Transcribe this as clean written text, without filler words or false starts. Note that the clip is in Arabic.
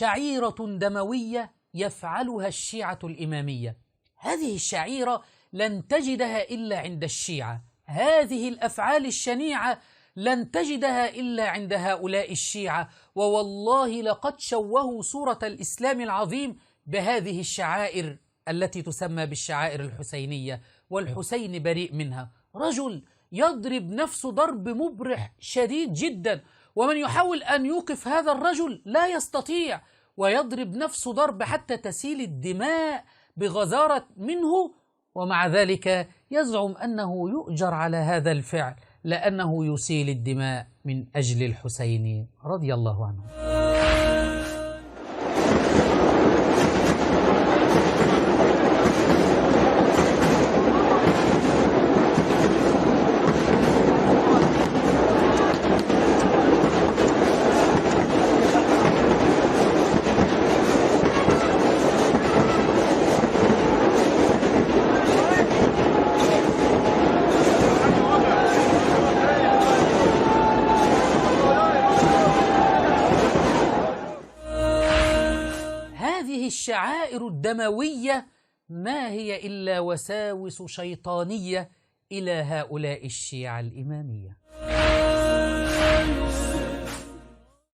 شعيرة دموية يفعلها الشيعة الإمامية. هذه الشعيرة لن تجدها إلا عند الشيعة، هذه الأفعال الشنيعة لن تجدها إلا عند هؤلاء الشيعة. ووالله لقد شوهوا صورة الإسلام العظيم بهذه الشعائر التي تسمى بالشعائر الحسينية، والحسين بريء منها. رجل يضرب نفسه ضرب مبرح شديد جدا، ومن يحاول أن يوقف هذا الرجل لا يستطيع، ويضرب نفسه ضرب حتى تسيل الدماء بغزارة منه، ومع ذلك يزعم أنه يؤجر على هذا الفعل لأنه يسيل الدماء من أجل الحسين رضي الله عنه. الشعائر الدموية ما هي إلا وساوس شيطانية إلى هؤلاء الشيعة الإمامية.